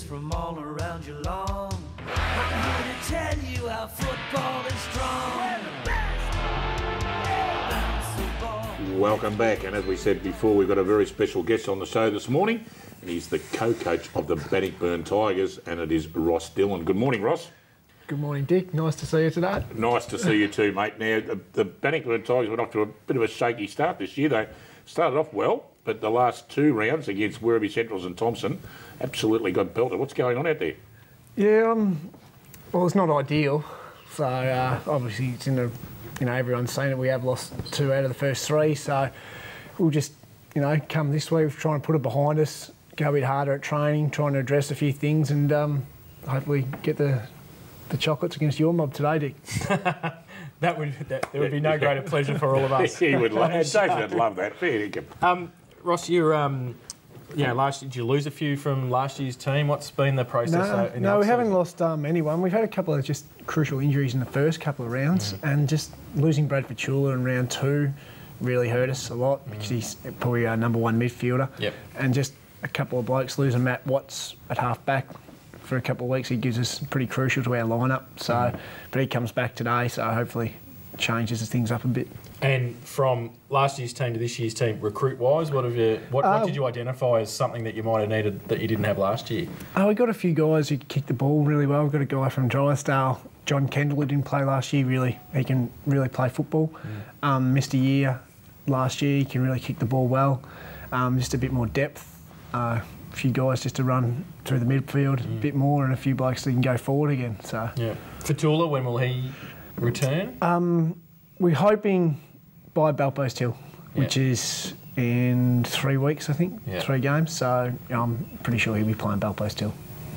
from all around your lawn. I'm here to tell you how football is strong. We're the best. Welcome back, and as we said before, we've got a very special guest on the show this morning, and he's the co-coach of the Bannockburn Tigers, and it is Ross Dillon. Good morning, Ross. Good morning, Dick. Nice to see you today. Nice to see you too, mate. Now, the Bannockburn Tigers went off to a bit of a shaky start this year. They started off well, but the last two rounds against Werribee Centrals and Thompson absolutely got belted. What's going on out there? Yeah, well, it's not ideal. So obviously, it's in the, everyone's saying that we have lost 2 out of the first 3. So we'll just, come this week, try and put it behind us, go a bit harder at training, trying to address a few things, and hopefully get the chocolates against your mob today, Dick. There would be no greater pleasure for all of us. He would love that. David would love that. Fair dinkum. Ross, you're, last year, did you lose a few from last year's team? What's been the process? No, we haven't lost anyone. We've had a couple of just crucial injuries in the first couple of rounds, and just losing Bradford Chula in round 2 really hurt us a lot because he's probably our number 1 midfielder. Yep. And just a couple of blokes losing Matt Watts at half back for a couple of weeks. He gives us pretty crucial to our lineup. So, but he comes back today, so hopefully changes things up a bit. And from last year's team to this year's team, recruit-wise, what did you identify as something that you might have needed that you didn't have last year? We got a few guys who kick the ball really well. We've got a guy from Drysdale, John Kendall, who didn't play last year. He can really play football. Missed a year last year. He can really kick the ball well. Just a bit more depth. A few guys just to run through the midfield a bit more, and a few blokes that can go forward again. So yeah. Fatula, when will he return? We're hoping by Balpost Hill, which is in 3 weeks, I think. 3 games. So I'm pretty sure he'll be playing Balpost Hill.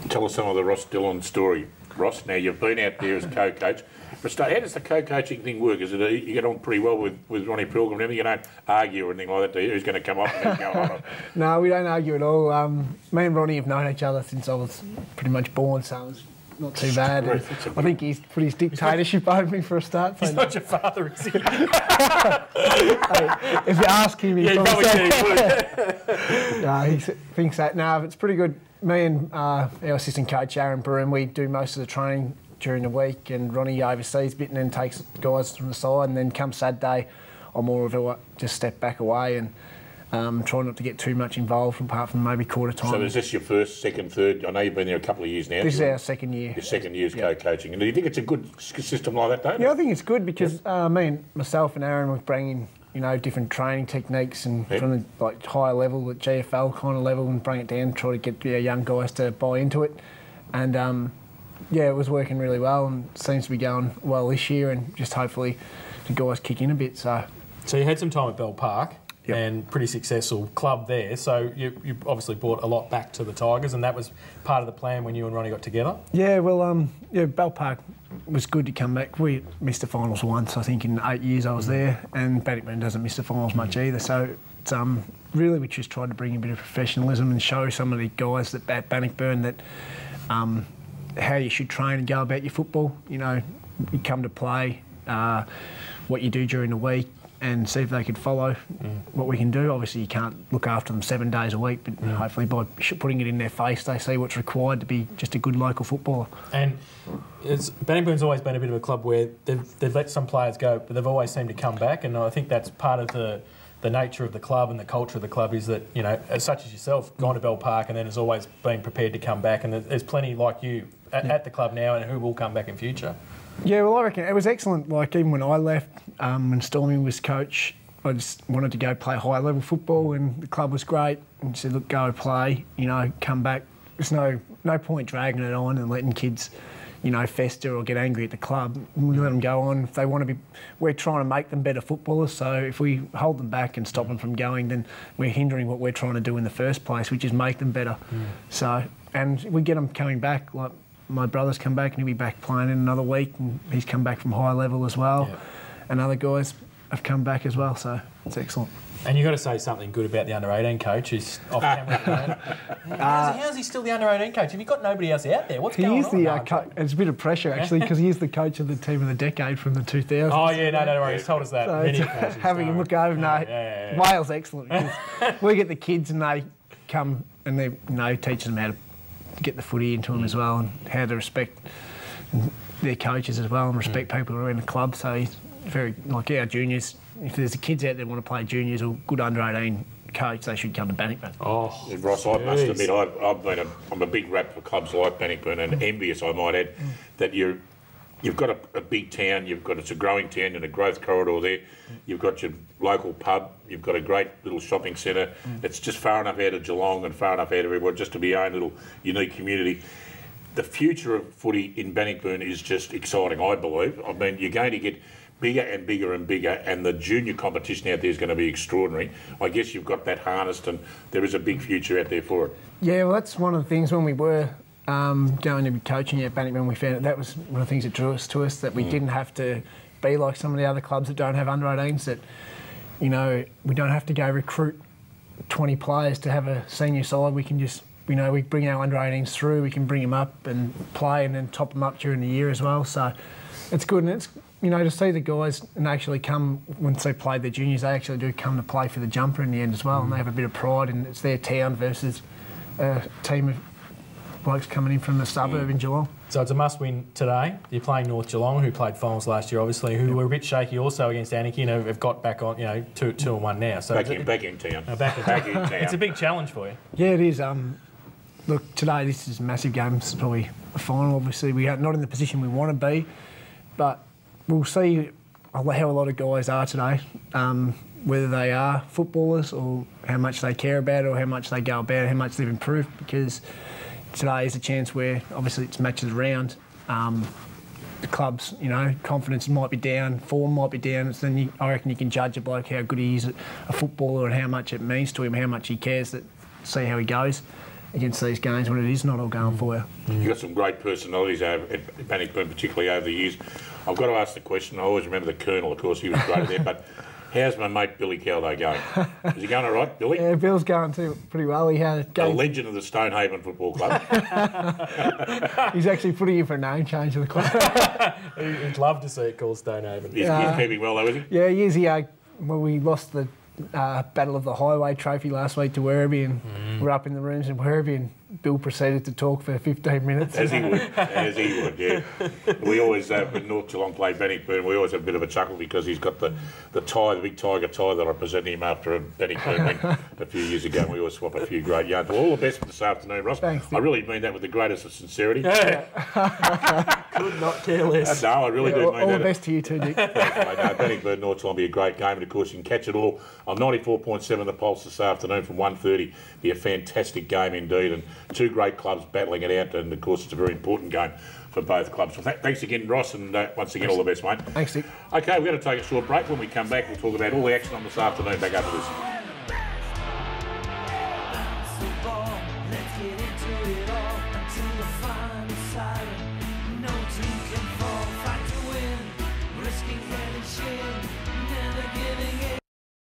Tell us some of the Ross Dillon story, Ross. Now, you've been out there as co-coach. But how does the co-coaching thing work? Is it you get on pretty well with Ronnie Pilgrim and everything? You don't argue or anything like that, do you? Who's going to come up and who's going on? No, we don't argue at all. Me and Ronnie have known each other since I was pretty much born, so it was not too bad. I think he's put his dictatorship over me for a start. He's not your father, is he? Hey, if you ask him, he probably said. No, he thinks that. No, it's pretty good. Me and our assistant coach, Aaron Broom, we do most of the training during the week, and Ronnie oversees a bit and then takes guys from the side, and then come Saturday, I'm more of a just step back away and try not to get too much involved apart from maybe quarter time. So is this your first, second, third? I know you've been there a couple of years now. This is our second year. Your second year's co-coaching. And do you think it's a good system like that, don't you? Yeah, I think it's good because me and myself and Aaron were bringing different training techniques and from the higher level, the GFL kind of level, and bring it down, try to get our young guys to buy into it. And it was working really well and seems to be going well this year, and just hopefully the guys kick in a bit. So you had some time at Bell Park and pretty successful club there. So you obviously brought a lot back to the Tigers, and that was part of the plan when you and Ronnie got together? Yeah, well, Bell Park was good to come back. We missed the finals once, I think, in 8 years I was there, and Bannockburn doesn't miss the finals much either. So it's really we just tried to bring a bit of professionalism and show some of the guys at Bannockburn that how you should train and go about your football. You come to play, what you do during the week, and see if they could follow what we can do. Obviously, you can't look after them 7 days a week, but hopefully by putting it in their face, they see what's required to be just a good local footballer. And Bannockburn's always been a bit of a club where they've let some players go, but they've always seemed to come back, and I think that's part of the nature of the club and the culture of the club is that, as such as yourself, gone to Bell Park and then has always been prepared to come back, and there's plenty like you at the club now and who will come back in future. Yeah, well, I reckon it was excellent. Like, even when I left, when Stormy was coach, I just wanted to go play high-level football, and the club was great. And said, look, go play, come back. There's no point dragging it on and letting kids, fester or get angry at the club. We let them go on. If they want to be, we're trying to make them better footballers. So if we hold them back and stop them from going, then we're hindering what we're trying to do in the first place, which is make them better. So, and we get them coming back, like, my brother's come back and he'll be back playing in another week, and he's come back from high level as well. And other guys have come back as well, so it's excellent. And you've got to say something good about the under-18 coach who's off camera. How's he still the under-18 coach? Have you got nobody else out there? What's going on? It's a bit of pressure, actually, because he is the coach of the team of the decade from the 2000s. Oh, yeah, no worries. He's told us that. So many occasions, having him look over, Wales excellent. We get the kids and they come and they teach them how to get the footy into them as well, and how to respect their coaches as well, and respect people who are in the club. So he's very, like our juniors, if there's kids out there who want to play juniors or good under-18 coach, they should come to Bannockburn. Oh, Ross, I must admit, I'm a big rap for clubs like Bannockburn, and envious, I might add, that you've got a big town, it's a growing town and a growth corridor there. You've got your local pub, you've got a great little shopping centre. It's just far enough out of Geelong and far enough out of everyone just to be your own little unique community. The future of footy in Bannockburn is just exciting, I believe. I mean, you're going to get bigger and bigger and bigger, and the junior competition out there is going to be extraordinary. I guess you've got that harnessed, and there is a big future out there for it. Yeah, well, that's one of the things when we were going to be coaching at Bannockburn, we found that was one of the things that drew us to us, that we didn't have to be like some of the other clubs that don't have under-18s, that, you know, we don't have to go recruit 20 players to have a senior side. We can just, you know, we bring our under-18s through, we can bring them up and play and then top them up during the year as well. So it's good, and it's, you know, to see the guys and actually come, once they play their juniors, they actually do come to play for the jumper in the end as well, and they have a bit of pride, and it's their town versus a team of blokes coming in from the suburb in Geelong. So it's a must-win today. You're playing North Geelong, who played finals last year, obviously, who were a bit shaky also against Anakin, and have got back on, you know, 2-1 now. So back in town. Back in town. It's a big challenge for you. Yeah, it is. Look, today this is a massive game. It's probably a final. Obviously, we are not in the position we want to be, but we'll see how a lot of guys are today, whether they are footballers or how much they care about it, or how much they go about it, how much they've improved, because today is a chance where, obviously, it's matches around. The club's, you know, confidence might be down, form might be down. So then I reckon you can judge a bloke how good he is at a footballer and how much it means to him, how much he cares, that see how he goes against these games when it is not all going for you. You've got some great personalities over at Bannockburn, particularly over the years. I've got to ask the question, I always remember the Colonel, of course, he was great there, but how's my mate Billy Caldo going? Is he going all right, Billy? Yeah, Bill's going too pretty well. He had a legend of the Stonehaven Football Club. He's actually putting in for a name change of the club. He'd love to see it called Stonehaven. He's keeping well though, is he? Yeah, he is. Well, we lost the Battle of the Highway trophy last week to Werribee, and we're up in the rooms in Werribee, and Bill proceeded to talk for 15 minutes. As he would, yeah. We always, when North Geelong played Bannockburn, we always have a bit of a chuckle because he's got the tie, the big tiger tie that I presented him after a Bannockburn win a few years ago, and we always swap a few great yarns. Well, all the best for this afternoon, Ross. Thanks, I really mean that with the greatest of sincerity. Yeah. Could not care less. No, I really do mean that. All the best to you too, Dick. Bannockburn North Geelong will be a great game, and of course you can catch it all on 94.7 The Pulse this afternoon from 1:30. Be a fantastic game indeed, and two great clubs battling it out, and of course it's a very important game for both clubs. So thanks again, Ross, and once again, all the best, mate. Thanks, Dick. Okay, we're going to take a short break. When we come back, we'll talk about all the action on this afternoon. Back after this. Let's get into it all.